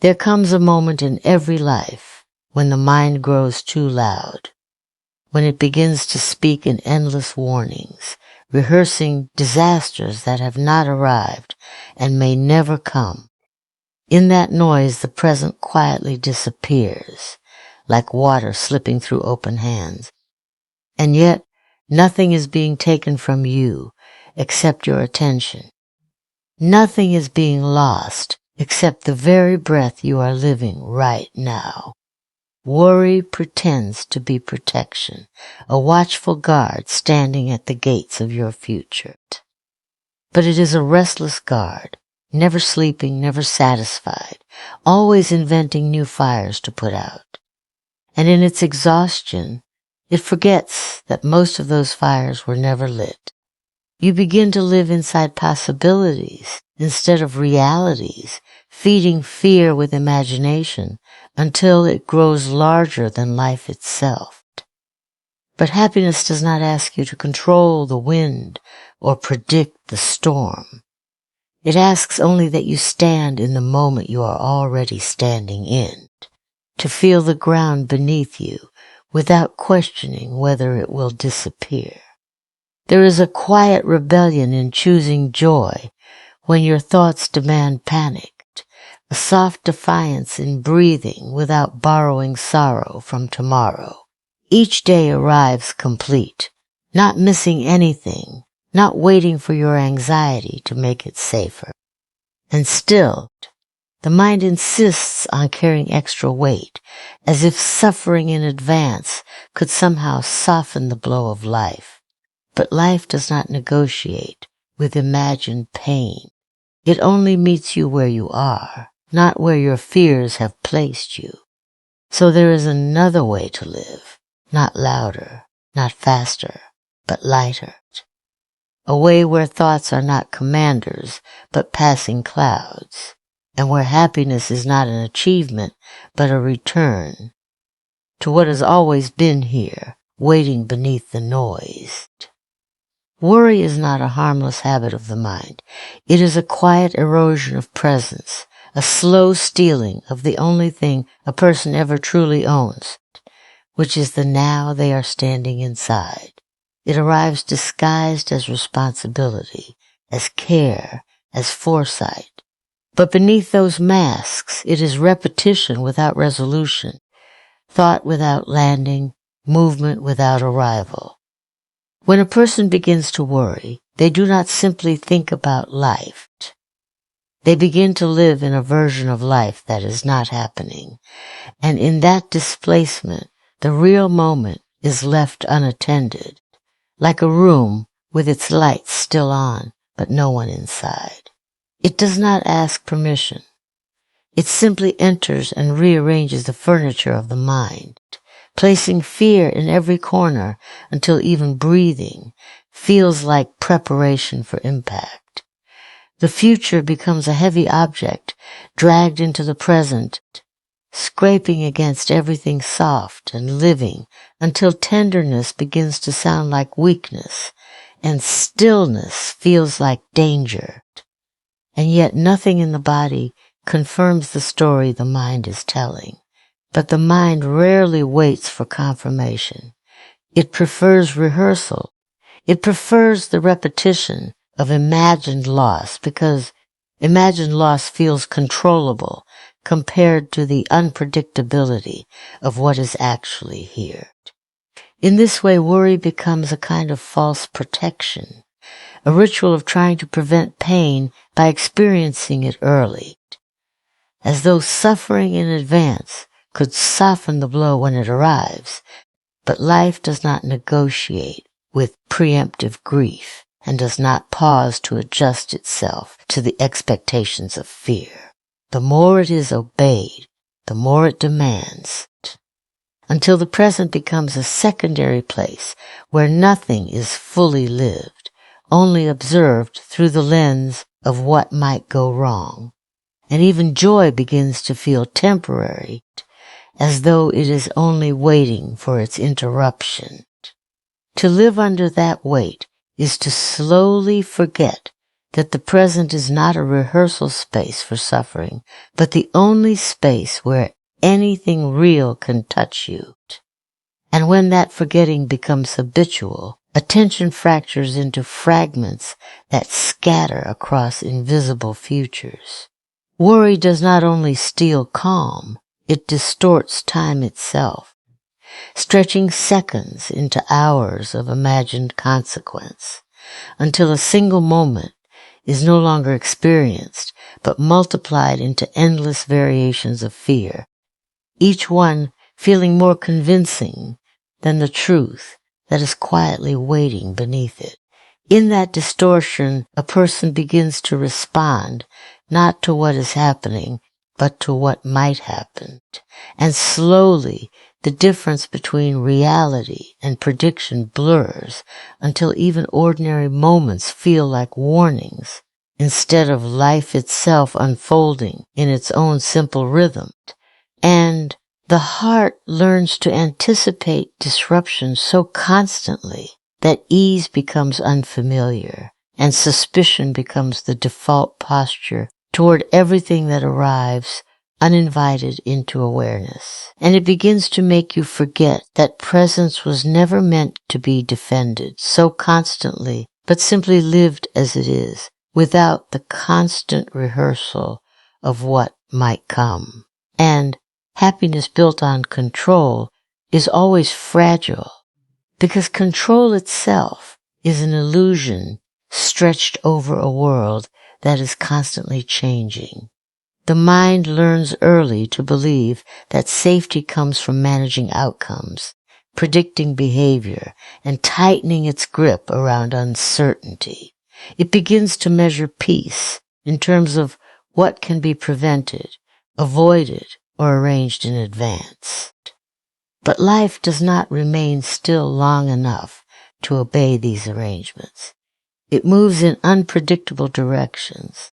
There comes a moment in every life when the mind grows too loud, when it begins to speak in endless warnings, rehearsing disasters that have not arrived and may never come. In that noise, the present quietly disappears, like water slipping through open hands. And yet, nothing is being taken from you except your attention. Nothing is being lost except the very breath you are living right now. Worry pretends to be protection, a watchful guard standing at the gates of your future. But it is a restless guard, never sleeping, never satisfied, always inventing new fires to put out. And in its exhaustion, it forgets that most of those fires were never lit. You begin to live inside possibilities instead of realities, feeding fear with imagination until it grows larger than life itself. But happiness does not ask you to control the wind or predict the storm. It asks only that you stand in the moment you are already standing in, to feel the ground beneath you without questioning whether it will disappear. There is a quiet rebellion in choosing joy when your thoughts demand panic, a soft defiance in breathing without borrowing sorrow from tomorrow. Each day arrives complete, not missing anything, not waiting for your anxiety to make it safer. And still, the mind insists on carrying extra weight, as if suffering in advance could somehow soften the blow of life. But life does not negotiate with imagined pain. It only meets you where you are, not where your fears have placed you. So there is another way to live, not louder, not faster, but lighter. A way where thoughts are not commanders, but passing clouds, and where happiness is not an achievement, but a return to what has always been here, waiting beneath the noise. Worry is not a harmless habit of the mind. It is a quiet erosion of presence, a slow stealing of the only thing a person ever truly owns, which is the now they are standing inside. It arrives disguised as responsibility, as care, as foresight. But beneath those masks, it is repetition without resolution, thought without landing, movement without arrival. When a person begins to worry, they do not simply think about life. They begin to live in a version of life that is not happening. And in that displacement, the real moment is left unattended, like a room with its lights still on, but no one inside. It does not ask permission. It simply enters and rearranges the furniture of the mind, placing fear in every corner until even breathing feels like preparation for impact. The future becomes a heavy object dragged into the present, scraping against everything soft and living until tenderness begins to sound like weakness and stillness feels like danger. And yet nothing in the body confirms the story the mind is telling. But the mind rarely waits for confirmation. It prefers rehearsal. It prefers the repetition of imagined loss because imagined loss feels controllable compared to the unpredictability of what is actually here. In this way, worry becomes a kind of false protection, a ritual of trying to prevent pain by experiencing it early, as though suffering in advance could soften the blow when it arrives. But life does not negotiate with preemptive grief and does not pause to adjust itself to the expectations of fear. The more it is obeyed, the more it demands, until the present becomes a secondary place where nothing is fully lived, only observed through the lens of what might go wrong. And even joy begins to feel temporary, as though it is only waiting for its interruption. To live under that weight is to slowly forget that the present is not a rehearsal space for suffering, but the only space where anything real can touch you. And when that forgetting becomes habitual, attention fractures into fragments that scatter across invisible futures. Worry does not only steal calm, it distorts time itself, stretching seconds into hours of imagined consequence, until a single moment is no longer experienced, but multiplied into endless variations of fear, each one feeling more convincing than the truth that is quietly waiting beneath it. In that distortion, a person begins to respond not to what is happening, but to what might happen. And slowly, the difference between reality and prediction blurs until even ordinary moments feel like warnings, instead of life itself unfolding in its own simple rhythm. And the heart learns to anticipate disruption so constantly that ease becomes unfamiliar and suspicion becomes the default posture toward everything that arrives uninvited into awareness. And it begins to make you forget that presence was never meant to be defended so constantly, but simply lived as it is, without the constant rehearsal of what might come. And happiness built on control is always fragile, because control itself is an illusion stretched over a world that is constantly changing. The mind learns early to believe that safety comes from managing outcomes, predicting behavior, and tightening its grip around uncertainty. It begins to measure peace in terms of what can be prevented, avoided, or arranged in advance. But life does not remain still long enough to obey these arrangements. It moves in unpredictable directions,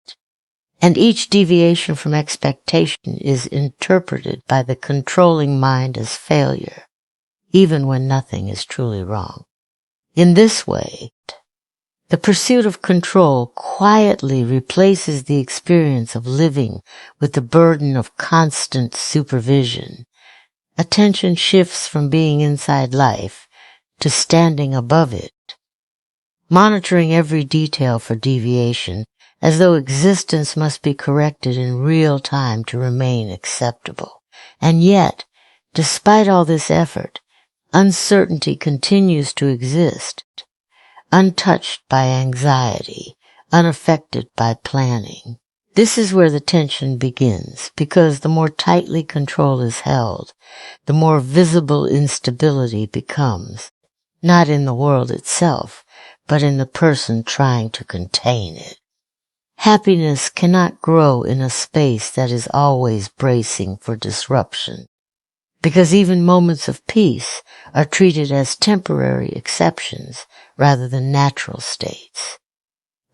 and each deviation from expectation is interpreted by the controlling mind as failure, even when nothing is truly wrong. In this way, the pursuit of control quietly replaces the experience of living with the burden of constant supervision. Attention shifts from being inside life to standing above it, monitoring every detail for deviation, as though existence must be corrected in real time to remain acceptable. And yet, despite all this effort, uncertainty continues to exist, untouched by anxiety, unaffected by planning. This is where the tension begins, because the more tightly control is held, the more visible instability becomes, not in the world itself, but in the person trying to contain it. Happiness cannot grow in a space that is always bracing for disruption, because even moments of peace are treated as temporary exceptions rather than natural states.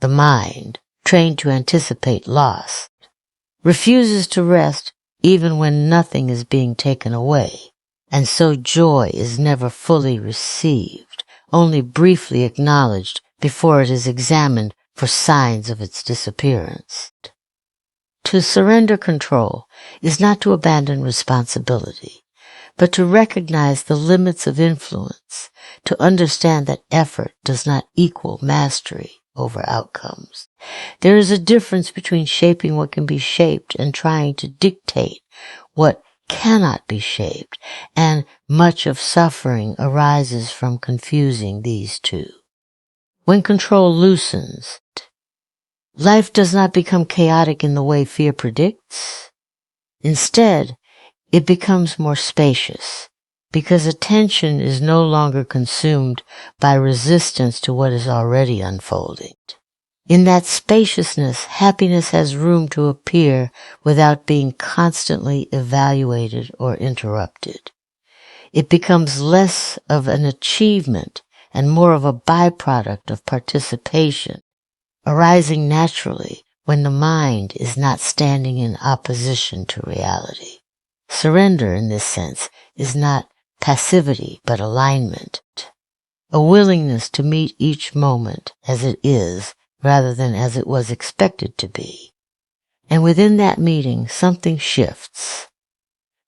The mind, trained to anticipate loss, refuses to rest even when nothing is being taken away, and so joy is never fully received, only briefly acknowledged before it is examined for signs of its disappearance. To surrender control is not to abandon responsibility, but to recognize the limits of influence, to understand that effort does not equal mastery over outcomes. There is a difference between shaping what can be shaped and trying to dictate what cannot be shaped, and much of suffering arises from confusing these two. When control loosens, life does not become chaotic in the way fear predicts. Instead, it becomes more spacious, because attention is no longer consumed by resistance to what is already unfolding. In that spaciousness, happiness has room to appear without being constantly evaluated or interrupted. It becomes less of an achievement and more of a byproduct of participation, arising naturally when the mind is not standing in opposition to reality. Surrender, in this sense, is not passivity but alignment, a willingness to meet each moment as it is rather than as it was expected to be. And within that meeting, something shifts.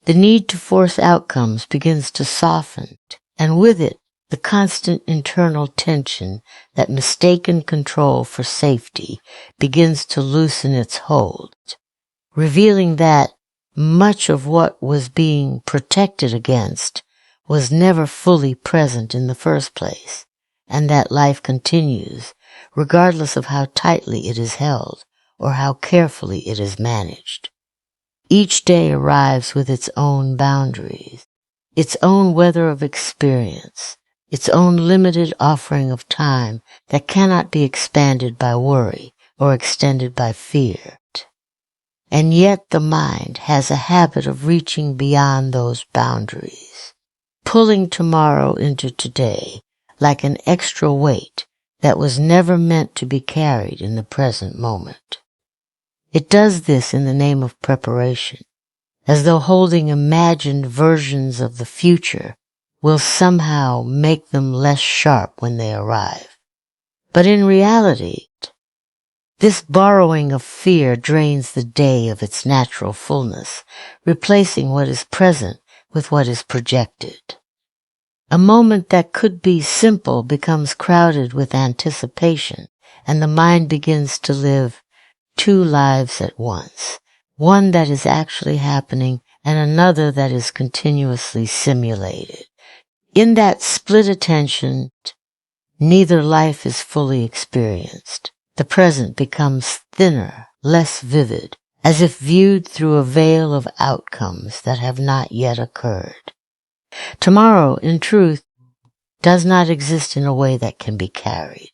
The need to force outcomes begins to soften, and with it, the constant internal tension that mistaken control for safety begins to loosen its hold, revealing that much of what was being protected against was never fully present in the first place, and that life continues regardless of how tightly it is held or how carefully it is managed. Each day arrives with its own boundaries, its own weather of experience, its own limited offering of time that cannot be expanded by worry or extended by fear. And yet the mind has a habit of reaching beyond those boundaries, pulling tomorrow into today like an extra weight that was never meant to be carried in the present moment. It does this in the name of preparation, as though holding imagined versions of the future will somehow make them less sharp when they arrive. But in reality, this borrowing of fear drains the day of its natural fullness, replacing what is present with what is projected. A moment that could be simple becomes crowded with anticipation, and the mind begins to live two lives at once, one that is actually happening and another that is continuously simulated. In that split attention, neither life is fully experienced. The present becomes thinner, less vivid, as if viewed through a veil of outcomes that have not yet occurred. Tomorrow, in truth, does not exist in a way that can be carried.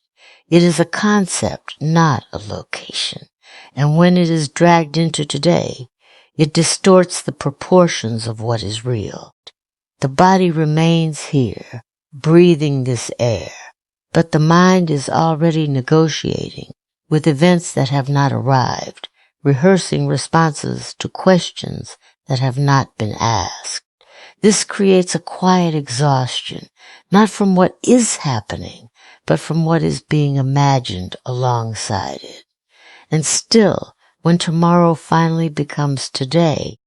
It is a concept, not a location. And when it is dragged into today, it distorts the proportions of what is real. The body remains here, breathing this air, but the mind is already negotiating with events that have not arrived, rehearsing responses to questions that have not been asked. This creates a quiet exhaustion, not from what is happening, but from what is being imagined alongside it. And still, when tomorrow finally becomes today,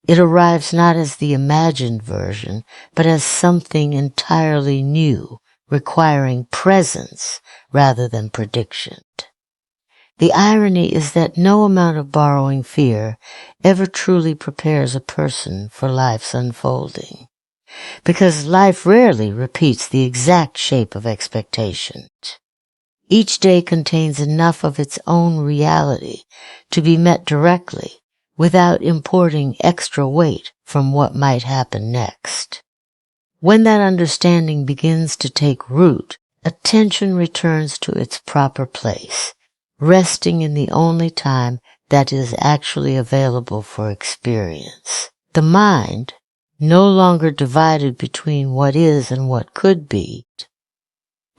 it arrives not as the imagined version, but as something entirely new, requiring presence rather than prediction. The irony is that no amount of borrowing fear ever truly prepares a person for life's unfolding, because life rarely repeats the exact shape of expectation. Each day contains enough of its own reality to be met directly without importing extra weight from what might happen next. When that understanding begins to take root, attention returns to its proper place, resting in the only time that is actually available for experience. The mind, no longer divided between what is and what could be,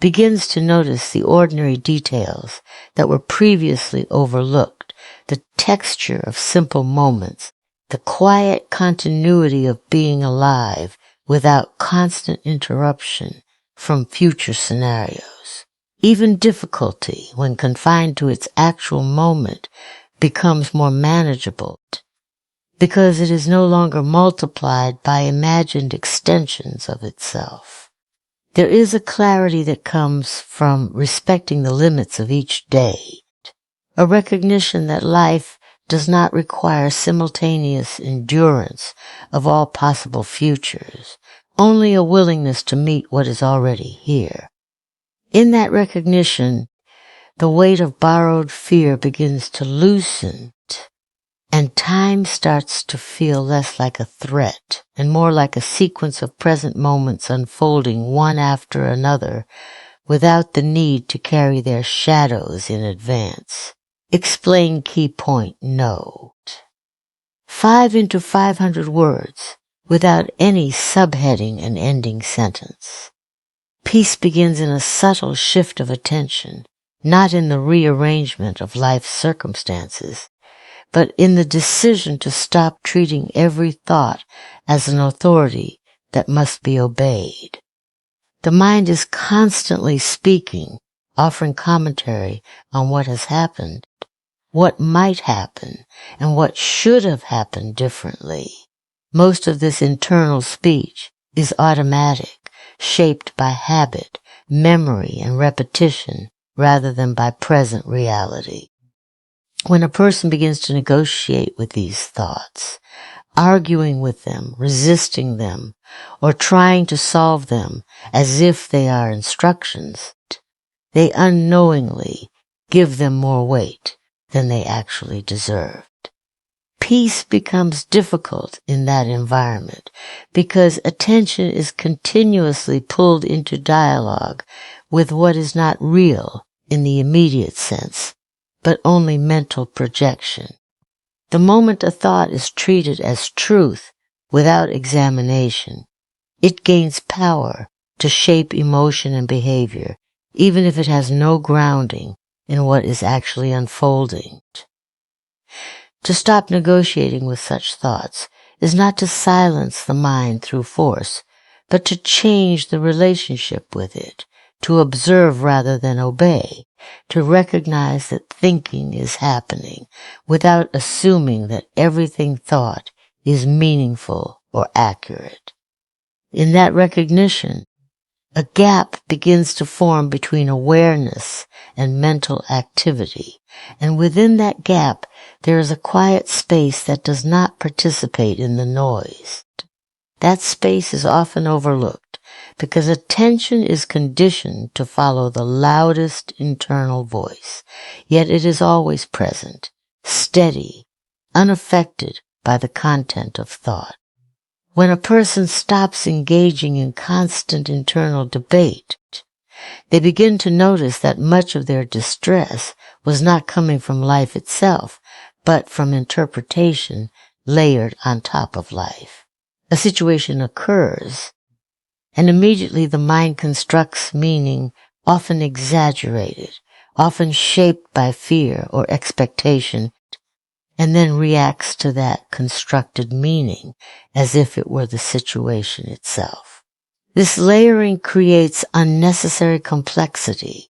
begins to notice the ordinary details that were previously overlooked, the texture of simple moments, the quiet continuity of being alive without constant interruption from future scenarios. Even difficulty, when confined to its actual moment, becomes more manageable because it is no longer multiplied by imagined extensions of itself. There is a clarity that comes from respecting the limits of each day, a recognition that life does not require simultaneous endurance of all possible futures, only a willingness to meet what is already here. In that recognition, the weight of borrowed fear begins to loosen, and time starts to feel less like a threat and more like a sequence of present moments unfolding one after another without the need to carry their shadows in advance. Explain key point note. 5 into 500 words without any subheading and ending sentence. Peace begins in a subtle shift of attention, not in the rearrangement of life's circumstances, but in the decision to stop treating every thought as an authority that must be obeyed. The mind is constantly speaking offering commentary on what has happened, what might happen, and what should have happened differently. Most of this internal speech is automatic, shaped by habit, memory, and repetition, rather than by present reality. When a person begins to negotiate with these thoughts, arguing with them, resisting them, or trying to solve them as if they are instructions, they unknowingly give them more weight than they actually deserved. Peace becomes difficult in that environment because attention is continuously pulled into dialogue with what is not real in the immediate sense, but only mental projection. The moment a thought is treated as truth without examination, it gains power to shape emotion and behavior, even if it has no grounding in what is actually unfolding. To stop negotiating with such thoughts is not to silence the mind through force, but to change the relationship with it, to observe rather than obey, to recognize that thinking is happening without assuming that everything thought is meaningful or accurate. In that recognition, a gap begins to form between awareness and mental activity, and within that gap there is a quiet space that does not participate in the noise. That space is often overlooked because attention is conditioned to follow the loudest internal voice, yet it is always present, steady, unaffected by the content of thought. When a person stops engaging in constant internal debate, they begin to notice that much of their distress was not coming from life itself, but from interpretation layered on top of life. A situation occurs, and immediately the mind constructs meaning, often exaggerated, often shaped by fear or expectation, and then reacts to that constructed meaning as if it were the situation itself. This layering creates unnecessary complexity,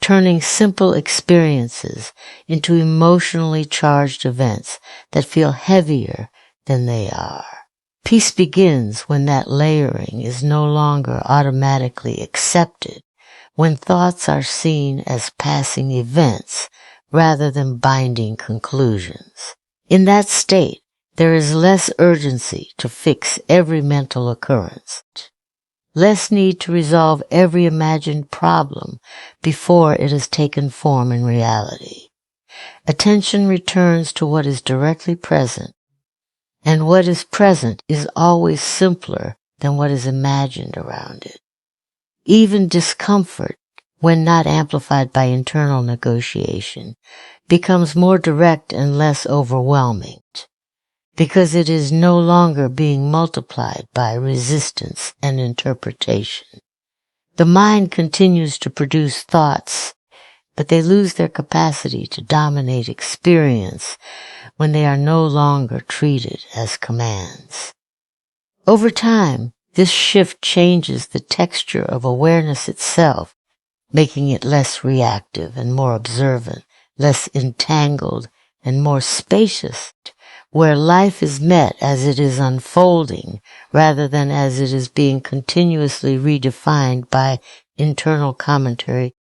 turning simple experiences into emotionally charged events that feel heavier than they are. Peace begins when that layering is no longer automatically accepted, when thoughts are seen as passing events rather than binding conclusions. In that state, there is less urgency to fix every mental occurrence, less need to resolve every imagined problem before it has taken form in reality. Attention returns to what is directly present, and what is present is always simpler than what is imagined around it. Even discomfort, when not amplified by internal negotiation, becomes more direct and less overwhelming, because it is no longer being multiplied by resistance and interpretation. The mind continues to produce thoughts, but they lose their capacity to dominate experience when they are no longer treated as commands. Over time, this shift changes the texture of awareness itself, making it less reactive and more observant, less entangled and more spacious, where life is met as it is unfolding rather than as it is being continuously redefined by internal commentary